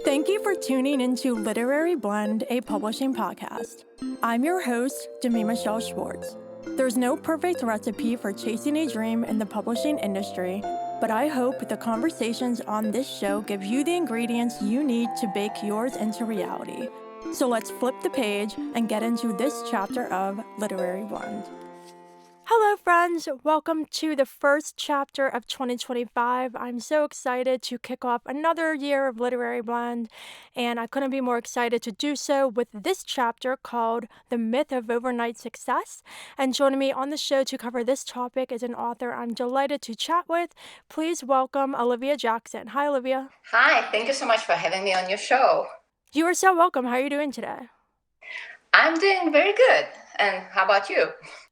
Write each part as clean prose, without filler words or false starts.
Thank you for tuning into Literary Blend, a publishing podcast. I'm your host, Demi Michelle Schwartz. There's no perfect recipe for chasing a dream in the publishing industry, but I hope the conversations on this show give you the ingredients you need to bake yours into reality. So let's flip the page and get into this chapter of Literary Blend. Hello, friends. Welcome to the first chapter of 2025. I'm so excited to kick off another year of Literary Blend, and I couldn't be more excited to do so with this chapter called The Myth of Overnight Success. And joining me on the show to cover this topic is an author I'm delighted to chat with. Please welcome Olivia Jackson. Hi, Olivia. Hi, thank you so much for having me on your show. You are so welcome. How are you doing today? I'm doing very good. And how about you?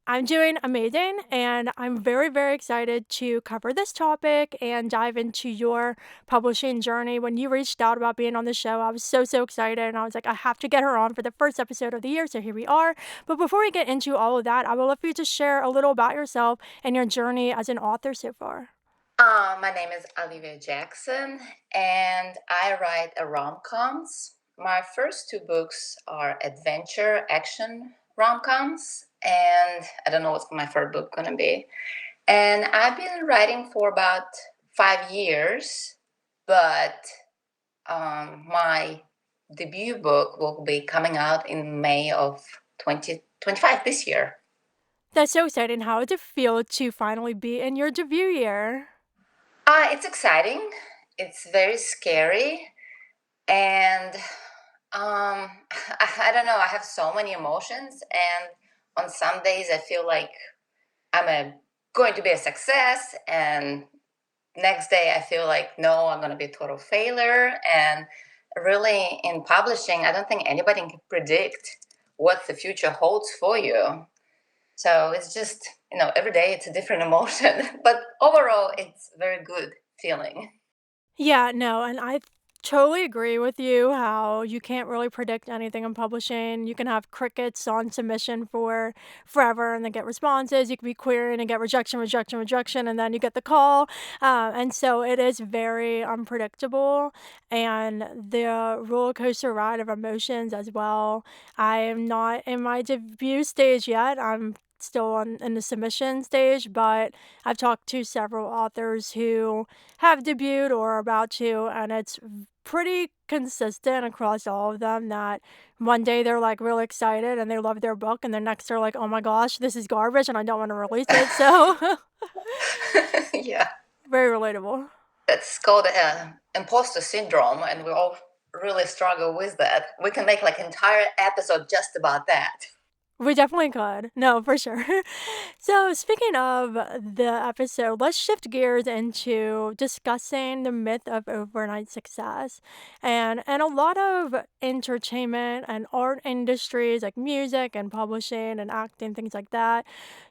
I'm doing amazing, and I'm very, very excited to cover this topic and dive into your publishing journey. When you reached out about being on the show, I was so excited, and I was like, I have to get her on for the first episode of the year, so here we are. But before we get into all of that, I would love for you to share a little about yourself and your journey as an author so far. My name is Olivia Jackson, and I write rom-coms. My first two books are adventure action rom-coms, and I don't know what's my third book going to be. And I've been writing for about 5 years, but my debut book will be coming out in May of 2025 this year. That's so exciting. How does it feel to finally be in your debut year? It's exciting. It's very scary, and I don't know. I have so many emotions, and on some days I feel like going to be a success, and next day I feel like no, I'm going to be a total failure. And really, in publishing, I don't think anybody can predict what the future holds for you. So it's just, every day it's a different emotion, but overall it's very good feeling. Yeah, no, and I totally agree with you how you can't really predict anything in publishing. You can have crickets on submission for forever and then get responses. You can be querying and get rejection, and then you get the call. And so it is very unpredictable, and the roller coaster ride of emotions as well. I am not in my debut stage yet. I'm still in the submission stage, but I've talked to several authors who have debuted or are about to, and it's pretty consistent across all of them that one day they're like really excited and they love their book, and the next they're like, oh my gosh, this is garbage and I don't want to release it. So Yeah, very relatable. that's called imposter syndrome, and we all really struggle with that. We can make like entire episode just about that. We definitely could. No, for sure. So, speaking of the episode, let's shift gears into discussing the myth of overnight success. And a lot of entertainment and art industries like music and publishing and acting, things like that,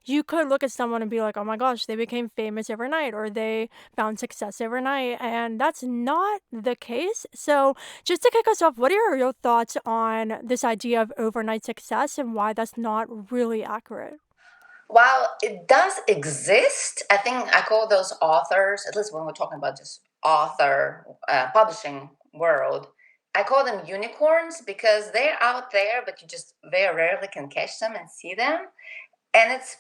you could look at someone and be like, oh my gosh, they became famous overnight or they found success overnight. And that's not the case. So, just to kick us off, what are your thoughts on this idea of overnight success and why that's not really accurate? While it does exist, I think I call those authors, at least when we're talking about just author publishing world, I call them unicorns because they're out there, but you just very rarely can catch them and see them. And it's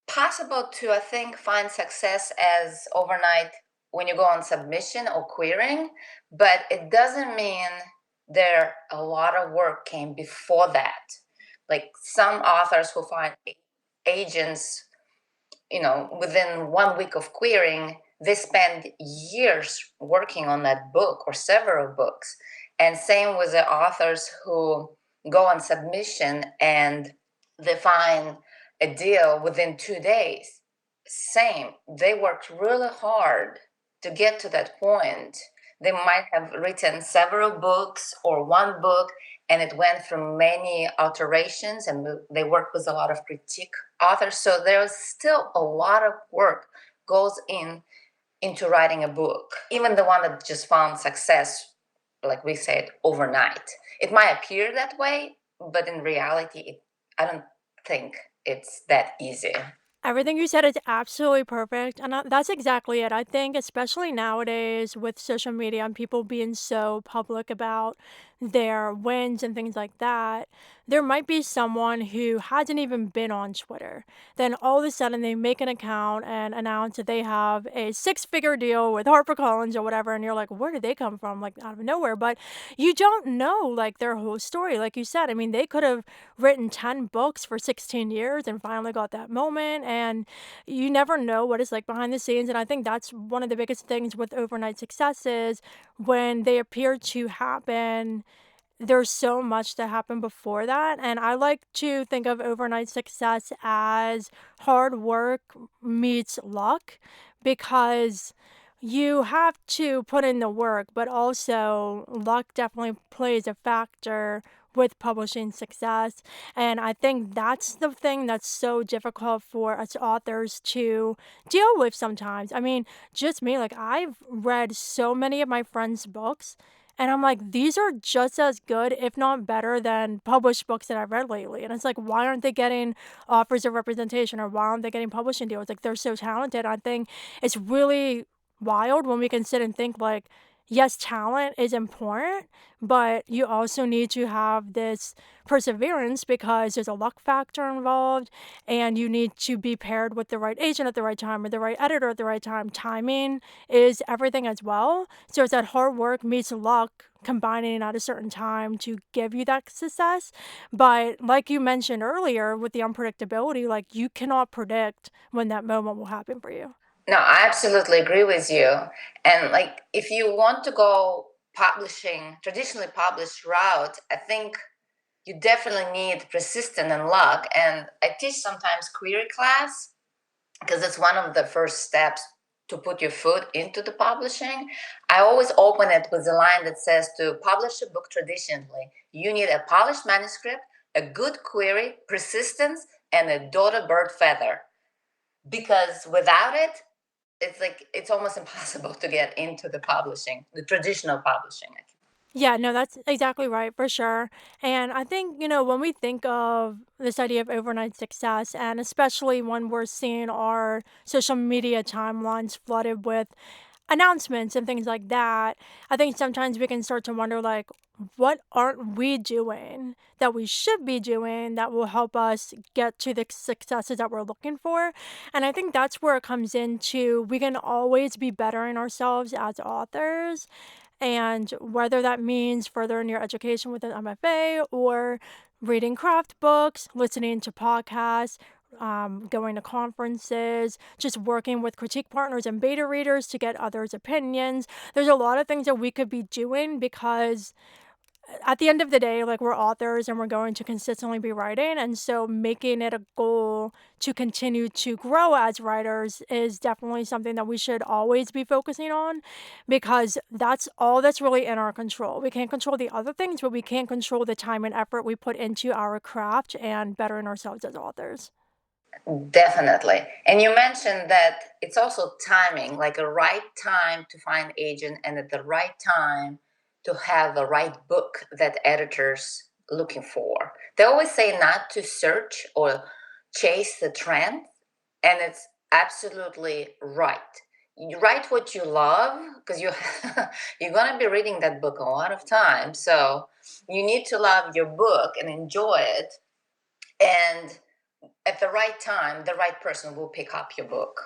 possible to, I think, find success as overnight when you go on submission or querying, but it doesn't mean there a lot of work came before that. Like some authors who find agents, within 1 week of querying, they spend years working on that book or several books. And same with the authors who go on submission and they find a deal within 2 days. Same, they worked really hard to get to that point. They might have written several books or one book, and it went through many alterations, and they worked with a lot of critique authors. So there's still a lot of work goes into writing a book, even the one that just found success, like we said, overnight. It might appear that way, but in reality, I don't think it's that easy. Everything you said is absolutely perfect, and that's exactly it. I think, especially nowadays with social media and people being so public about their wins and things like that, there might be someone who hasn't even been on Twitter. Then all of a sudden they make an account and announce that they have a six-figure deal with HarperCollins or whatever, and you're like, where did they come from? Like out of nowhere. But you don't know like their whole story. Like you said, I mean, they could have written 10 books for 16 years and finally got that moment, and you never know what it's like behind the scenes. And I think that's one of the biggest things with overnight successes. When they appear to happen, there's so much that happened before that, and I like to think of overnight success as hard work meets luck, because you have to put in the work, but also luck definitely plays a factor with publishing success. And I think that's the thing that's so difficult for us authors to deal with sometimes. I mean, just me, like I've read so many of my friends' books, and I'm like, these are just as good, if not better, than published books that I've read lately. And it's like, why aren't they getting offers of representation, or why aren't they getting publishing deals? Like, they're so talented. I think it's really wild when we can sit and think, like, yes, talent is important, but you also need to have this perseverance because there's a luck factor involved, and you need to be paired with the right agent at the right time or the right editor at the right time. Timing is everything as well. So it's that hard work meets luck combining at a certain time to give you that success. But like you mentioned earlier with the unpredictability, like you cannot predict when that moment will happen for you. No, I absolutely agree with you. And like, if you want to go publishing, traditionally published route, I think you definitely need persistence and luck. And I teach sometimes query class because it's one of the first steps to put your foot into the publishing. I always open it with a line that says, to publish a book traditionally, you need a polished manuscript, a good query, persistence, and a daughter bird feather. Because without it, it's like it's almost impossible to get into the publishing, the traditional publishing. Yeah, no, that's exactly right, for sure. And I think, when we think of this idea of overnight success, and especially when we're seeing our social media timelines flooded with announcements and things like that, I think sometimes we can start to wonder, like, what aren't we doing that we should be doing that will help us get to the successes that we're looking for? And I think that's where it comes into, we can always be bettering ourselves as authors. And whether that means furthering your education with an MFA, or reading craft books, listening to podcasts, going to conferences, just working with critique partners and beta readers to get others' opinions. There's a lot of things that we could be doing, because at the end of the day, like, we're authors and we're going to consistently be writing. And so making it a goal to continue to grow as writers is definitely something that we should always be focusing on, because that's all that's really in our control. We can't control the other things, but we can control the time and effort we put into our craft and bettering ourselves as authors. Definitely. And you mentioned that it's also timing, like a right time to find agent and at the right time to have the right book that editors looking for. They always say not to search or chase the trend, and it's absolutely right. You write what you love because you're going to be reading that book a lot of times. So you need to love your book and enjoy it. And at the right time, the right person will pick up your book.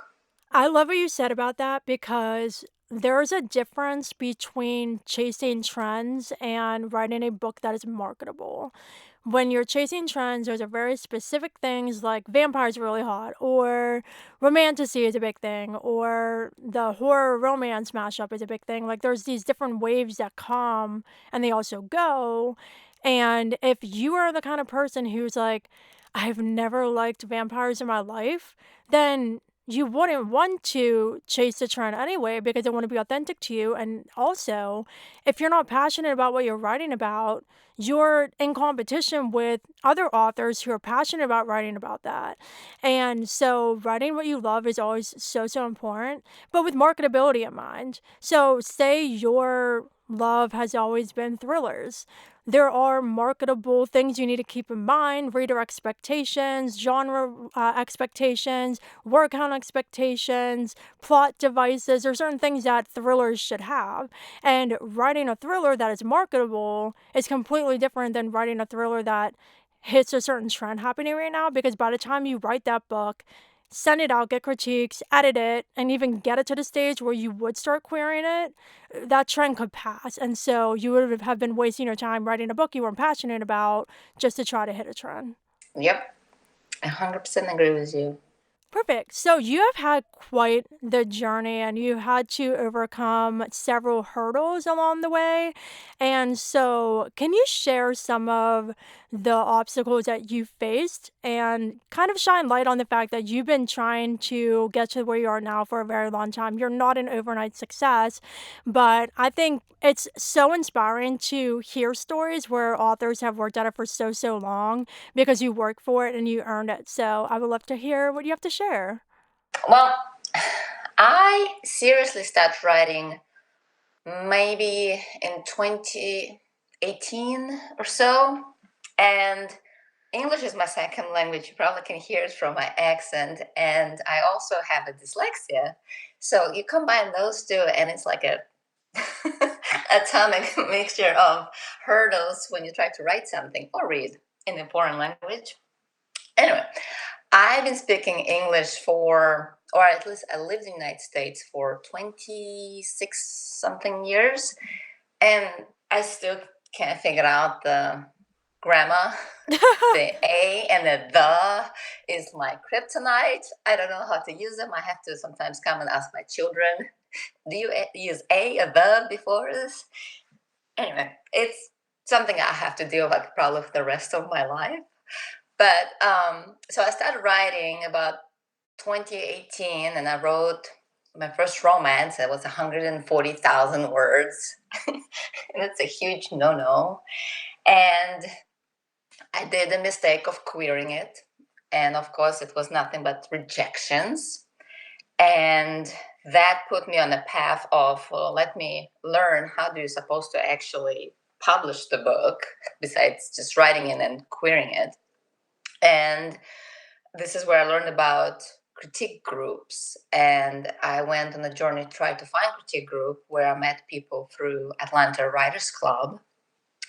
I love what you said about that, because there's a difference between chasing trends and writing a book that is marketable. When you're chasing trends, there's a very specific things like vampires are really hot, or romantasy is a big thing, or the horror romance mashup is a big thing. Like, there's these different waves that come and they also go. And if you are the kind of person who's like, I've never liked vampires in my life, then you wouldn't want to chase the trend anyway, because it wouldn't be authentic to you. And also, if you're not passionate about what you're writing about, you're in competition with other authors who are passionate about writing about that. And so writing what you love is always so, so important, but with marketability in mind. So say you're love has always been thrillers. There are marketable things you need to keep in mind: reader expectations, genre expectations, word count expectations, plot devices. There's certain things that thrillers should have. And writing a thriller that is marketable is completely different than writing a thriller that hits a certain trend happening right now, because by the time you write that book, send it out, get critiques, edit it, and even get it to the stage where you would start querying it, that trend could pass. And so you would have been wasting your time writing a book you weren't passionate about just to try to hit a trend. Yep, 100% agree with you. Perfect. So you have had quite the journey and you had to overcome several hurdles along the way. And so, can you share some of the obstacles that you faced and kind of shine light on the fact that you've been trying to get to where you are now for a very long time? You're not an overnight success, but I think it's so inspiring to hear stories where authors have worked at it for so long because you worked for it and you earned it. So I would love to hear what you have to share. Well, I seriously started writing maybe in 2018 or so. And English is my second language. You probably can hear it from my accent. And I also have a dyslexia. So you combine those two, and it's like a atomic mixture of hurdles when you try to write something or read in a foreign language. Anyway, I've been speaking English for, or at least I lived in the United States for 26 something years, and I still can't figure out the grammar. The A and the is my kryptonite. I don't know how to use them. I have to sometimes come and ask my children, do you use the before this? Anyway, it's something I have to deal with probably for the rest of my life. But so I started writing about 2018, and I wrote my first romance. It was 140,000 words, and it's a huge no-no. And I did the mistake of querying it, and of course, it was nothing but rejections. And that put me on a path of, well, let me learn how do you supposed to actually publish the book besides just writing it and querying it. And this is where I learned about critique groups. And I went on a journey to try to find critique group where I met people through Atlanta Writers Club.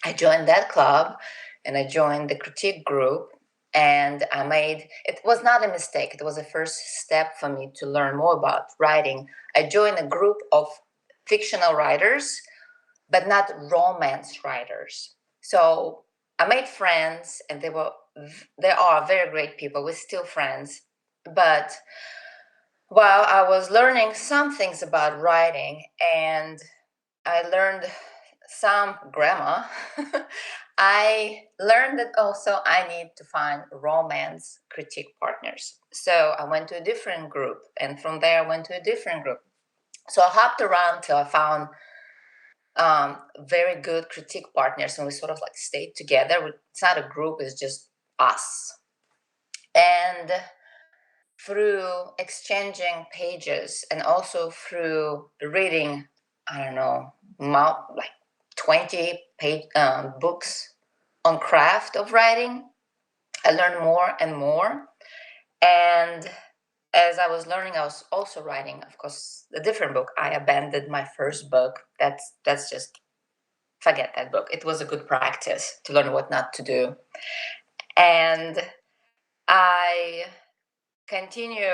I joined that club and I joined the critique group. And I made, it was not a mistake. It was a first step for me to learn more about writing. I joined a group of fictional writers, but not romance writers. So I made friends, and they are very great people. We're still friends. But while I was learning some things about writing, and I learned some grammar, I learned that also I need to find romance critique partners. So I went to a different group, and from there I went to a different group. So I hopped around till I found very good critique partners, and we sort of like stayed together. It's not a group, it's just us. And through exchanging pages and also through reading, I don't know, like 20 books on craft of writing, I learned more and more. And as I was learning, I was also writing, of course, a different book. I abandoned my first book. That's just forget that book. It was a good practice to learn what not to do. And I continue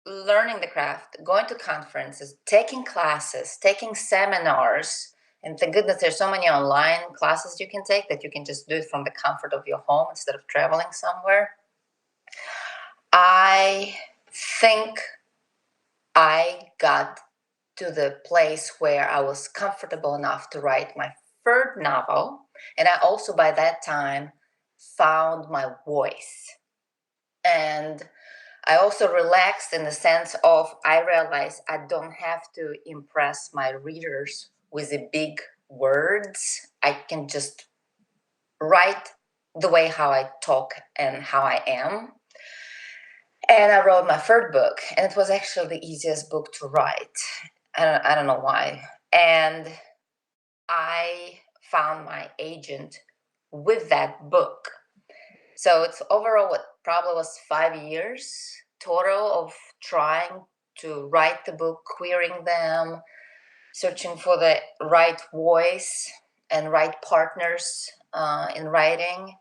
learning the craft, going to conferences, taking classes, taking seminars. And thank goodness there's so many online classes you can take that you can just do it from the comfort of your home instead of traveling somewhere. I think I got to the place where I was comfortable enough to write my third novel. And I also, by that time, found my voice. And I also relaxed in the sense of I realized I don't have to impress my readers with the big words. I can just write the way how I talk and how I am. And I wrote my third book, and it was actually the easiest book to write. I don't know why. And I found my agent with that book. So it's overall what probably was 5 years total of trying to write the book, querying them, searching for the right voice and right partners in writing.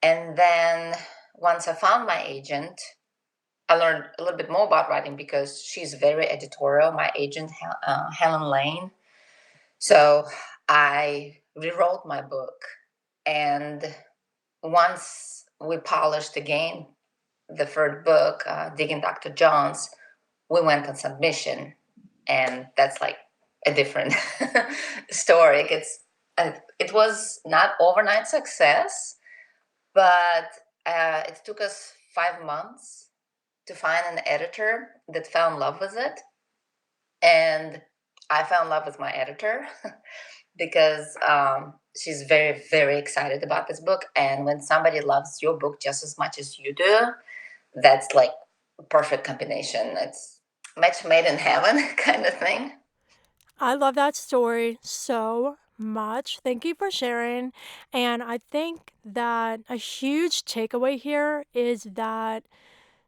And then once I found my agent, I learned a little bit more about writing because she's very editorial, my agent, Helen Lane. So I rewrote my book. And once we polished again the third book, Digging Dr. Jones, we went on submission. And that's like a different story. It was not overnight success, but it took us 5 months to find an editor that fell in love with it. And I fell in love with my editor because she's very, very excited about this book. And when somebody loves your book just as much as you do, that's like a perfect combination. It's match made in heaven kind of thing. I love that story so much. Thank you for sharing. And I think that a huge takeaway here is that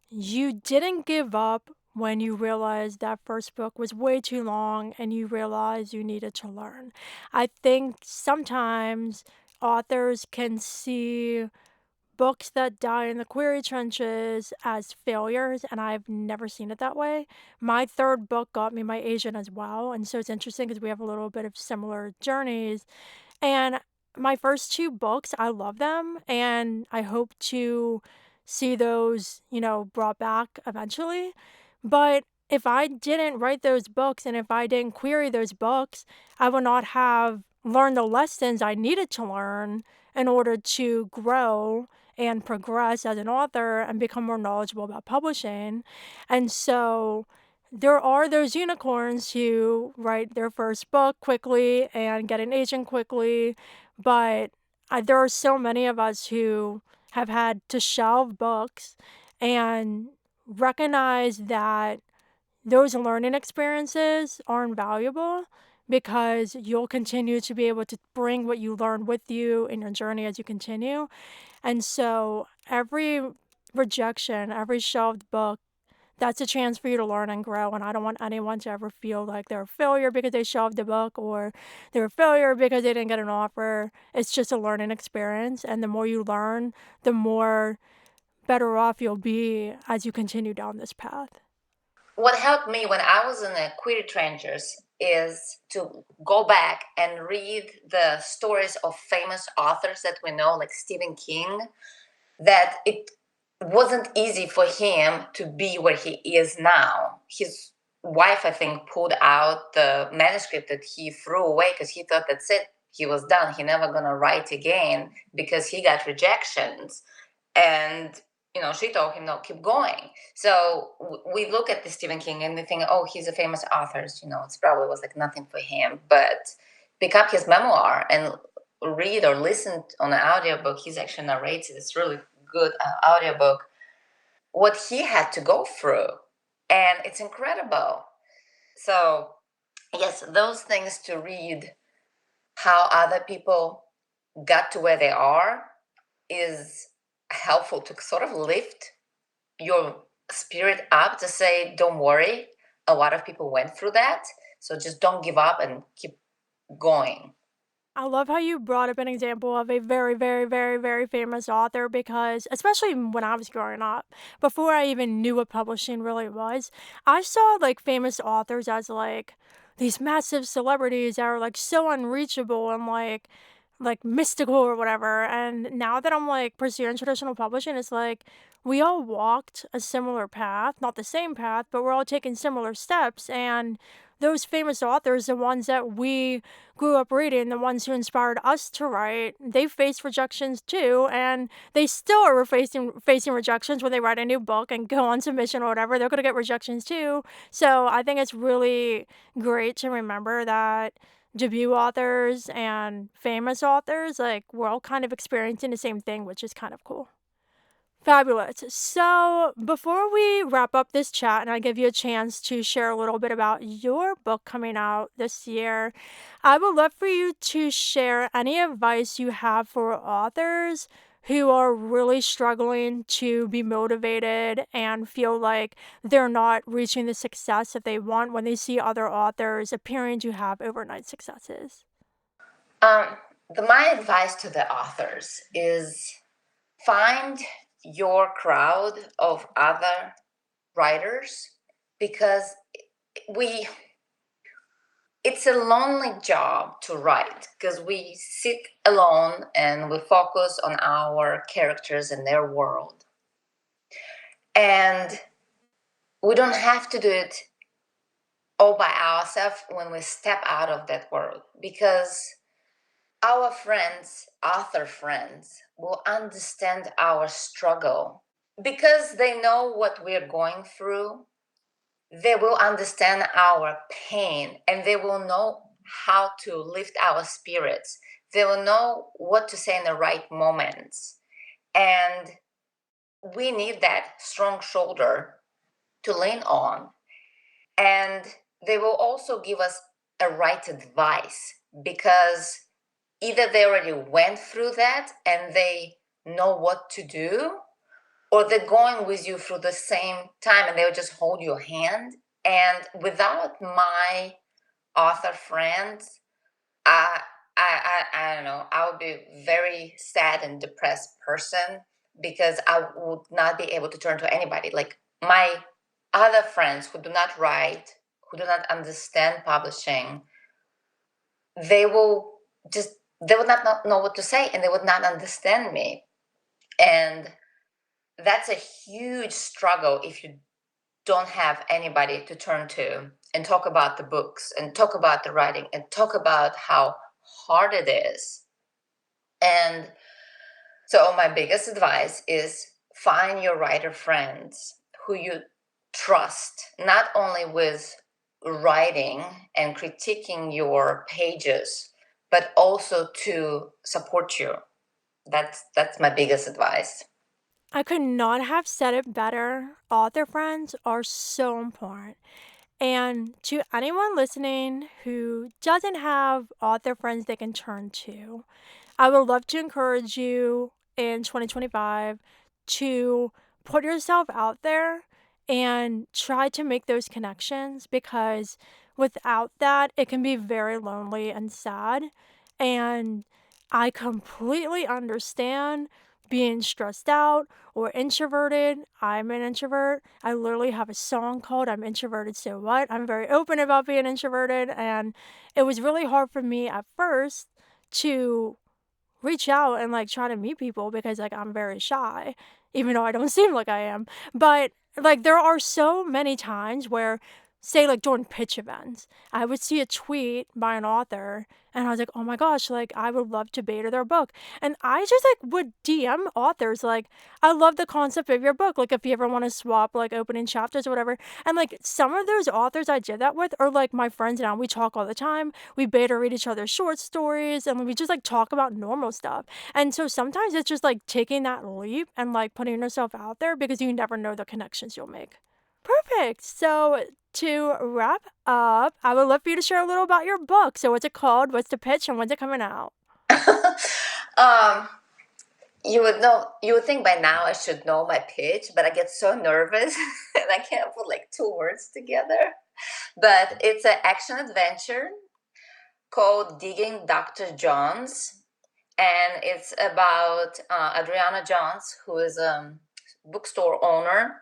you didn't give up when you realized that first book was way too long and you realized you needed to learn. I think sometimes authors can see books that die in the query trenches as failures, and I've never seen it that way. My third book got me my agent as well, and so it's interesting because we have a little bit of similar journeys. And my first two books, I love them, and I hope to see those, brought back eventually. But if I didn't write those books and if I didn't query those books, I would not have learned the lessons I needed to learn in order to grow and progress as an author and become more knowledgeable about publishing. And so there are those unicorns who write their first book quickly and get an agent quickly, but there are so many of us who have had to shelve books and recognize that those learning experiences are invaluable because you'll continue to be able to bring what you learned with you in your journey as you continue. And so every rejection, every shelved book, that's a chance for you to learn and grow. And I don't want anyone to ever feel like they're a failure because they shelved a book or they're a failure because they didn't get an offer. It's just a learning experience. And the more you learn, the more better off you'll be as you continue down this path. What helped me when I was in the query trenches is to go back and read the stories of famous authors that we know, like Stephen King, that it wasn't easy for him to be where he is now. His wife, I think, pulled out the manuscript that he threw away because he thought that's it. He was done. He never gonna write again because he got rejections. And she told him, no, keep going. So we look at the Stephen King and we think, oh, he's a famous author. It's probably was like nothing for him. But pick up his memoir and read or listen on an audiobook. He's actually narrated. It's really good audiobook. What he had to go through. And it's incredible. So, yes, those things to read how other people got to where they are is helpful to sort of lift your spirit up to say, don't worry. A lot of people went through that. So just don't give up and keep going. I love how you brought up an example of a very, very, very, very famous author because, especially when I was growing up, before I even knew what publishing really was, I saw like famous authors as like these massive celebrities that are like so unreachable and like mystical or whatever. And now that I'm like pursuing traditional publishing, it's like we all walked a similar path, not the same path, but we're all taking similar steps. And those famous authors, the ones that we grew up reading, the ones who inspired us to write, they faced rejections too, and they still are facing rejections when they write a new book and go on submission or whatever. They're going to get rejections too. So I think it's really great to remember that debut authors and famous authors, like, we're all kind of experiencing the same thing, which is kind of cool. Fabulous. So, before we wrap up this chat and I give you a chance to share a little bit about your book coming out this year, I would love for you to share any advice you have for authors who are really struggling to be motivated and feel like they're not reaching the success that they want when they see other authors appearing to have overnight successes. Um, my advice to the authors is find your crowd of other writers, because we it's a lonely job to write, because we sit alone and we focus on our characters and their world, and we don't have to do it all by ourselves when we step out of that world, because our friends, author friends, will understand our struggle because they know what we're going through. They will understand our pain, and they will know how to lift our spirits. They will know what to say in the right moments. And we need that strong shoulder to lean on. And they will also give us a right advice, because either they already went through that and they know what to do, or they're going with you through the same time and they'll just hold your hand. And without my author friends, I I don't know, I would be a very sad and depressed person, because I would not be able to turn to anybody. Like my other friends who do not write, who do not understand publishing, they will just they would not know what to say, and they would not understand me. And that's a huge struggle if you don't have anybody to turn to and talk about the books and talk about the writing and talk about how hard it is. And so my biggest advice is find your writer friends who you trust, not only with writing and critiquing your pages, but also to support you. That's my biggest advice. I could not have said it better. Author friends are so important. And to anyone listening who doesn't have author friends they can turn to, I would love to encourage you in 2025 to put yourself out there and try to make those connections, because without that, it can be very lonely and sad. And I completely understand being stressed out or introverted. I'm an introvert. I literally have a song called I'm Introverted So What. I'm very open about being introverted, and it was really hard for me at first to reach out and like try to meet people, because like I'm very shy, even though I don't seem like I am. But like there are so many times where, say like during pitch events, I would see a tweet by an author and I was like, oh my gosh, like I would love to beta their book. And I just like would DM authors like, I love the concept of your book. Like if you ever want to swap like opening chapters or whatever. And like some of those authors I did that with are like my friends now. We talk all the time. We beta read each other's short stories and we just like talk about normal stuff. And so sometimes it's just like taking that leap and like putting yourself out there, because you never know the connections you'll make. Perfect. So to wrap up, I would love for you to share a little about your book. So what's it called? What's the pitch? And when's it coming out? um, you would think by now I should know my pitch, but I get so nervous and I can't put like two words together. But it's an action adventure called Digging Dr. Jones, and it's about Adriana Jones, who is a bookstore owner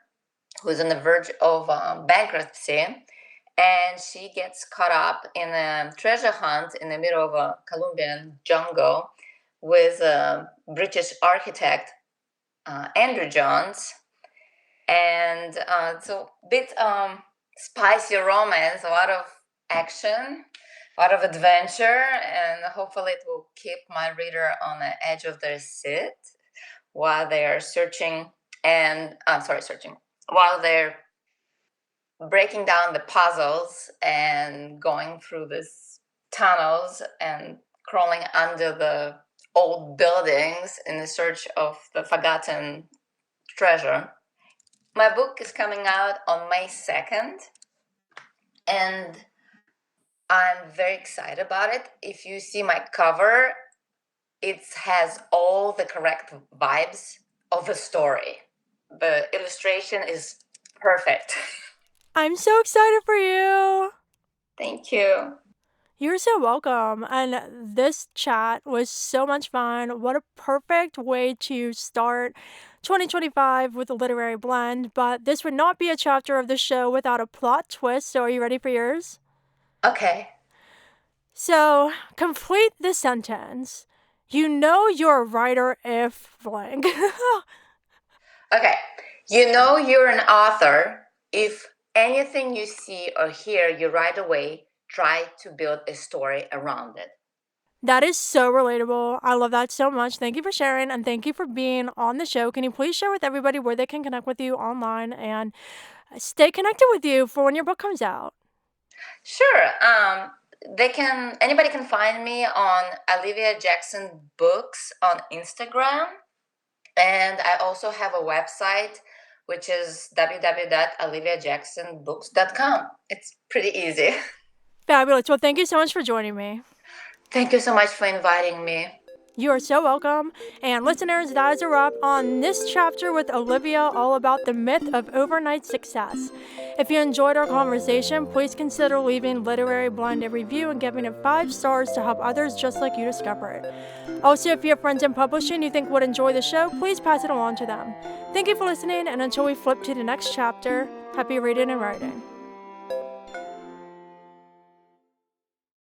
who is on the verge of bankruptcy, and she gets caught up in a treasure hunt in the middle of a Colombian jungle with a British architect, Andrew Jones, and so a bit spicy romance, a lot of action, a lot of adventure, and hopefully it will keep my reader on the edge of their seat while they are searching and searching while they're breaking down the puzzles and going through these tunnels and crawling under the old buildings in the search of the forgotten treasure. My book is coming out on May 2nd, and I'm very excited about it. If you see my cover, it has all the correct vibes of the story. The illustration is perfect. I'm so excited for you. Thank you. You're so welcome. And this chat was so much fun. What a perfect way to start 2025 with a literary blend. But this would not be a chapter of the show without a plot twist. So are you ready for yours? Okay. So complete the sentence. You know you're a writer if blank. Okay. You know you're an author if anything you see or hear you right away try to build a story around it. That is so relatable. I love that so much. Thank you for sharing and thank you for being on the show. Can you please share with everybody where they can connect with you online and stay connected with you for when your book comes out? Sure. Anybody can find me on Olivia Jackson Books on Instagram. And I also have a website, which is www.oliviajacksonbooks.com. It's pretty easy. Fabulous. Well, thank you so much for joining me. Thank you so much for inviting me. You are so welcome. And listeners, that is a wrap on this chapter with Olivia, all about the myth of overnight success. If you enjoyed our conversation, please consider leaving Literary Blend a review and giving it 5 stars to help others just like you discover it. Also, if you have friends in publishing you think would enjoy the show, please pass it along to them. Thank you for listening, and until we flip to the next chapter, happy reading and writing.